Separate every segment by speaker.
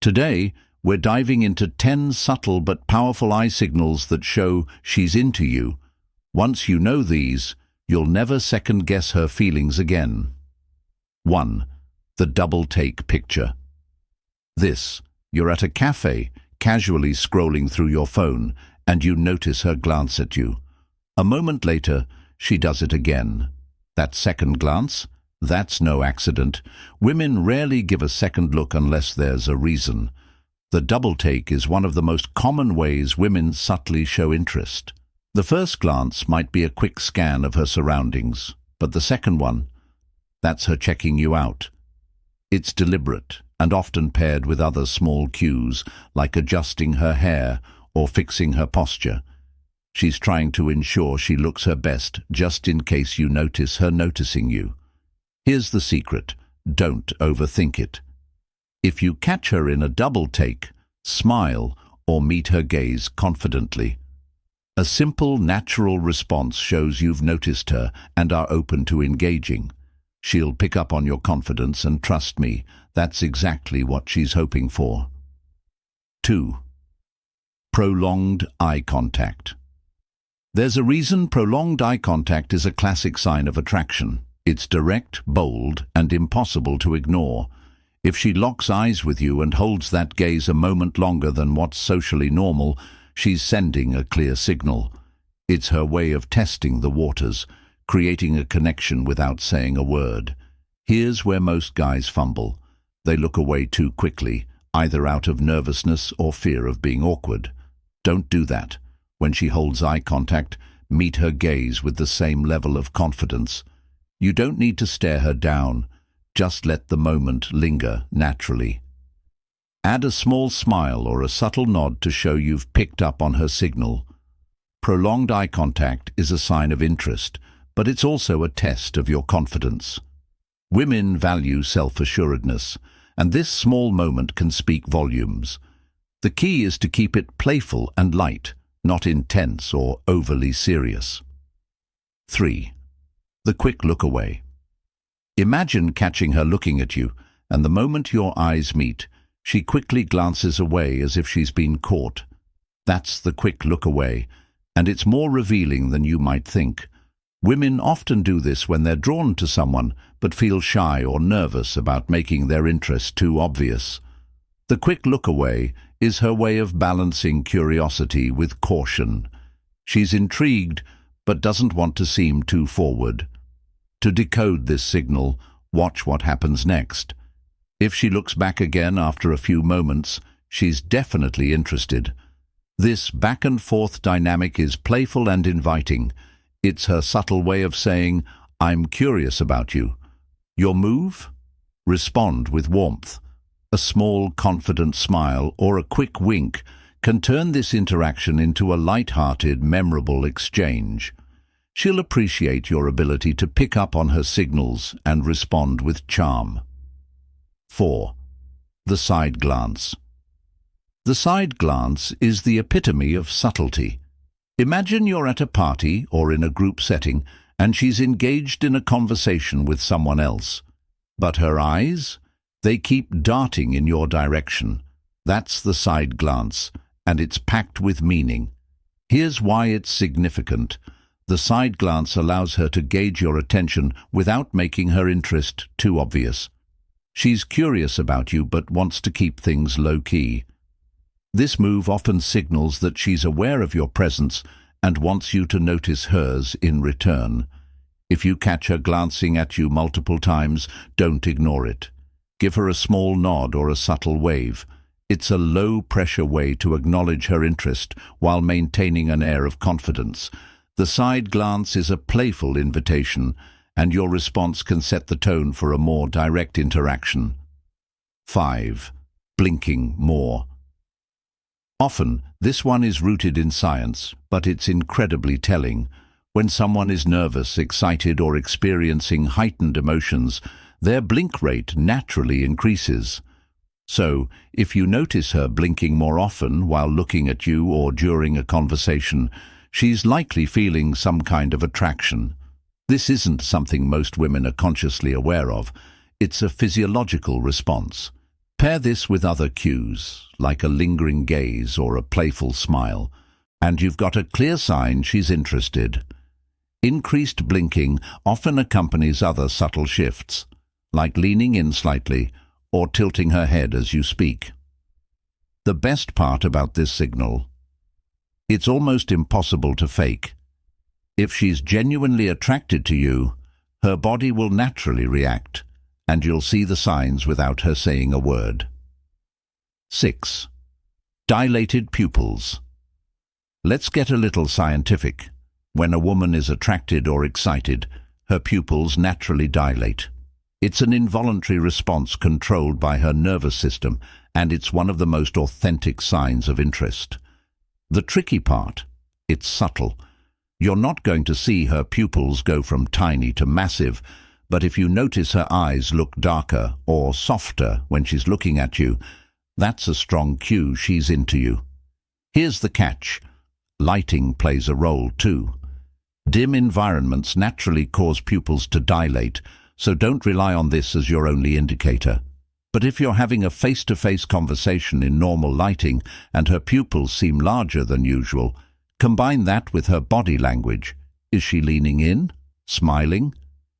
Speaker 1: Today, we're diving into 10 subtle but powerful eye signals that show she's into you. Once you know these, you'll never second-guess her feelings again. 1. The double-take picture. You're at a cafe, casually scrolling through your phone, and you notice her glance at you. A moment later, she does it again. That second glance? That's no accident. Women rarely give a second look unless there's a reason. The double take is one of the most common ways women subtly show interest. The first glance might be a quick scan of her surroundings, but the second one, that's her checking you out. It's deliberate and often paired with other small cues, like adjusting her hair or fixing her posture. She's trying to ensure she looks her best, just in case you notice her noticing you. Here's the secret: don't overthink it. If you catch her in a double take, smile or meet her gaze confidently. A simple, natural response shows you've noticed her and are open to engaging. She'll pick up on your confidence, and trust me, that's exactly what she's hoping for. 2. Prolonged eye contact. There's a reason prolonged eye contact is a classic sign of attraction. It's direct, bold, and impossible to ignore. If she locks eyes with you and holds that gaze a moment longer than what's socially normal, she's sending a clear signal. It's her way of testing the waters, creating a connection without saying a word. Here's where most guys fumble. They look away too quickly, either out of nervousness or fear of being awkward. Don't do that. When she holds eye contact, meet her gaze with the same level of confidence. You don't need to stare her down. Just let the moment linger naturally. Add a small smile or a subtle nod to show you've picked up on her signal. Prolonged eye contact is a sign of interest, but it's also a test of your confidence. Women value self-assuredness, and this small moment can speak volumes. The key is to keep it playful and light, not intense or overly serious. 3. The quick look away. Imagine catching her looking at you, and the moment your eyes meet, she quickly glances away as if she's been caught. That's the quick look away, and it's more revealing than you might think. Women often do this when they're drawn to someone, but feel shy or nervous about making their interest too obvious. The quick look away is her way of balancing curiosity with caution. She's intrigued, but doesn't want to seem too forward. To decode this signal, watch what happens next. If she looks back again after a few moments, she's definitely interested. This back-and-forth dynamic is playful and inviting. It's her subtle way of saying, "I'm curious about you." Your move? Respond with warmth. A small, confident smile or a quick wink can turn this interaction into a light-hearted, memorable exchange. She'll appreciate your ability to pick up on her signals and respond with charm. 4. The side glance. The side glance is the epitome of subtlety. Imagine you're at a party or in a group setting and she's engaged in a conversation with someone else. But her eyes? They keep darting in your direction. That's the side glance, and it's packed with meaning. Here's why it's significant. The side glance allows her to gauge your attention without making her interest too obvious. She's curious about you but wants to keep things low-key. This move often signals that she's aware of your presence and wants you to notice hers in return. If you catch her glancing at you multiple times, don't ignore it. Give her a small nod or a subtle wave. It's a low-pressure way to acknowledge her interest while maintaining an air of confidence. The side glance is a playful invitation, and your response can set the tone for a more direct interaction. 5. Blinking more. Often, this one is rooted in science, but it's incredibly telling. When someone is nervous, excited, or experiencing heightened emotions, their blink rate naturally increases. So, if you notice her blinking more often while looking at you or during a conversation, she's likely feeling some kind of attraction. This isn't something most women are consciously aware of. It's a physiological response. Pair this with other cues, like a lingering gaze or a playful smile, and you've got a clear sign she's interested. Increased blinking often accompanies other subtle shifts, like leaning in slightly or tilting her head as you speak. The best part about this signal: it's almost impossible to fake. If she's genuinely attracted to you, her body will naturally react, and you'll see the signs without her saying a word. 6. Dilated pupils. Let's get a little scientific. When a woman is attracted or excited, her pupils naturally dilate. It's an involuntary response controlled by her nervous system, and it's one of the most authentic signs of interest. The tricky part: it's subtle. You're not going to see her pupils go from tiny to massive, but if you notice her eyes look darker or softer when she's looking at you, that's a strong cue she's into you. Here's the catch: lighting plays a role too. Dim environments naturally cause pupils to dilate, so don't rely on this as your only indicator. But if you're having a face-to-face conversation in normal lighting and her pupils seem larger than usual, combine that with her body language. Is she leaning in? Smiling?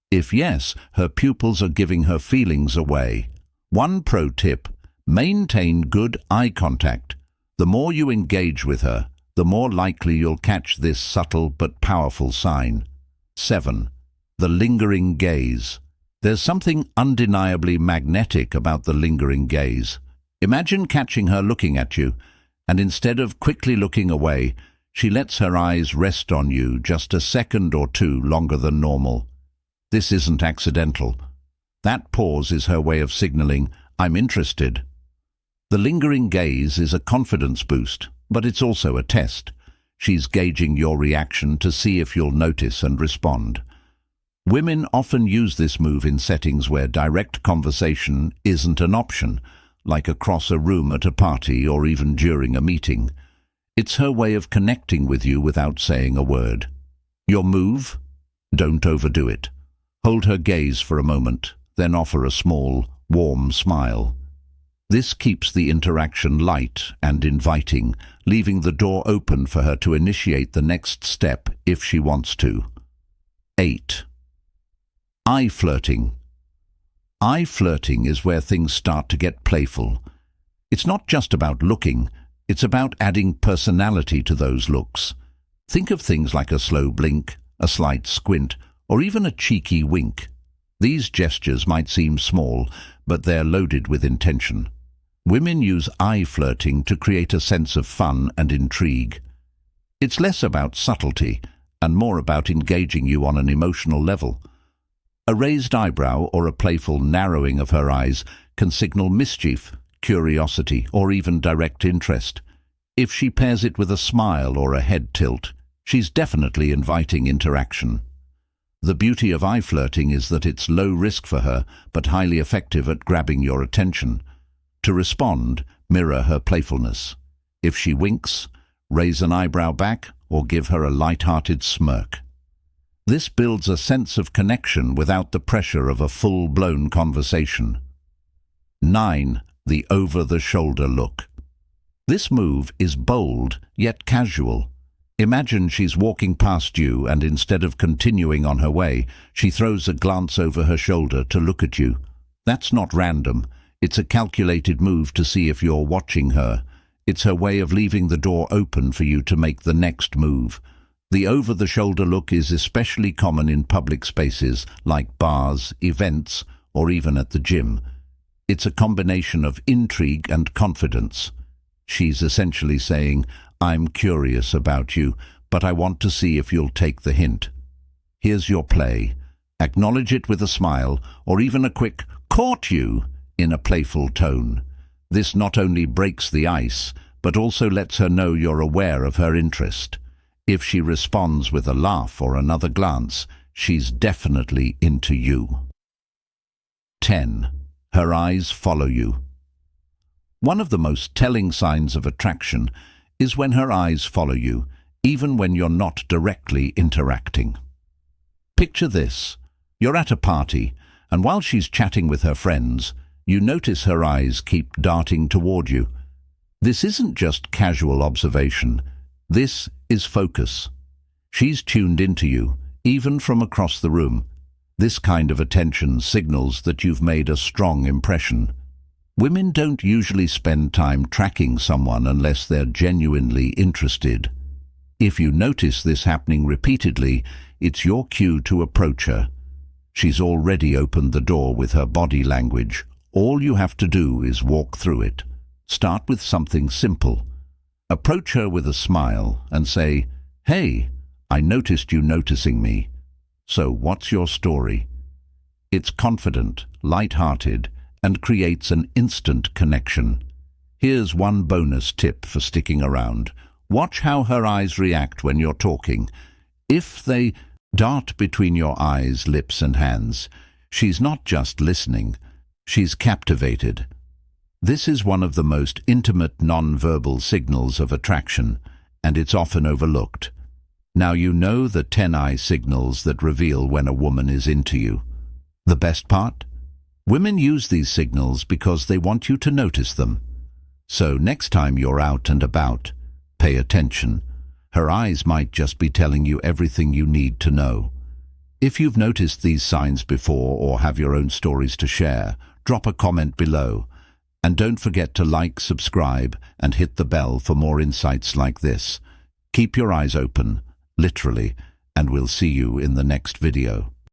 Speaker 1: If yes, her pupils are giving her feelings away. One pro tip: maintain good eye contact. The more you engage with her, the more likely you'll catch this subtle but powerful sign. 7. The lingering gaze. There's something undeniably magnetic about the lingering gaze. Imagine catching her looking at you, and instead of quickly looking away, she lets her eyes rest on you just a second or two longer than normal. This isn't accidental. That pause is her way of signaling, "I'm interested." The lingering gaze is a confidence boost, but it's also a test. She's gauging your reaction to see if you'll notice and respond. Women often use this move in settings where direct conversation isn't an option, like across a room at a party or even during a meeting. It's her way of connecting with you without saying a word. Your move? Don't overdo it. Hold her gaze for a moment, then offer a small, warm smile. This keeps the interaction light and inviting, leaving the door open for her to initiate the next step if she wants to. 8. Eye flirting. Eye flirting is where things start to get playful. It's not just about looking, it's about adding personality to those looks. Think of things like a slow blink, a slight squint, or even a cheeky wink. These gestures might seem small, but they're loaded with intention. Women use eye flirting to create a sense of fun and intrigue. It's less about subtlety and more about engaging you on an emotional level. A raised eyebrow or a playful narrowing of her eyes can signal mischief, curiosity, or even direct interest. If she pairs it with a smile or a head tilt, she's definitely inviting interaction. The beauty of eye flirting is that it's low risk for her, but highly effective at grabbing your attention. To respond, mirror her playfulness. If she winks, raise an eyebrow back or give her a light-hearted smirk. This builds a sense of connection without the pressure of a full-blown conversation. 9. The over-the-shoulder look. This move is bold yet casual. Imagine she's walking past you and instead of continuing on her way, she throws a glance over her shoulder to look at you. That's not random. It's a calculated move to see if you're watching her. It's her way of leaving the door open for you to make the next move. The over-the-shoulder look is especially common in public spaces like bars, events, or even at the gym. It's a combination of intrigue and confidence. She's essentially saying, "I'm curious about you, but I want to see if you'll take the hint." Here's your play. Acknowledge it with a smile, or even a quick "caught you" in a playful tone. This not only breaks the ice, but also lets her know you're aware of her interest. If she responds with a laugh or another glance, she's definitely into you. 10. Her eyes follow you. One of the most telling signs of attraction is when her eyes follow you, even when you're not directly interacting. Picture this. You're at a party, and while she's chatting with her friends, You notice her eyes keep darting toward you. This isn't just casual observation. This is focus. She's tuned into you, even from across the room. This kind of attention signals that you've made a strong impression. Women don't usually spend time tracking someone unless they're genuinely interested. If you notice this happening repeatedly, it's your cue to approach her. She's already opened the door with her body language. All you have to do is walk through it. Start with something simple. Approach her with a smile and say, "Hey, I noticed you noticing me. So what's your story?" It's confident, light-hearted, and creates an instant connection. Here's one bonus tip for sticking around. Watch how her eyes react when you're talking. If they dart between your eyes, lips, and hands, she's not just listening, she's captivated. This is one of the most intimate non-verbal signals of attraction, and it's often overlooked. Now you know the 10 eye signals that reveal when a woman is into you. The best part? Women use these signals because they want you to notice them. So next time you're out and about, pay attention. Her eyes might just be telling you everything you need to know. If you've noticed these signs before or have your own stories to share, drop a comment below. And don't forget to like, subscribe, and hit the bell for more insights like this. Keep your eyes open, literally, and we'll see you in the next video.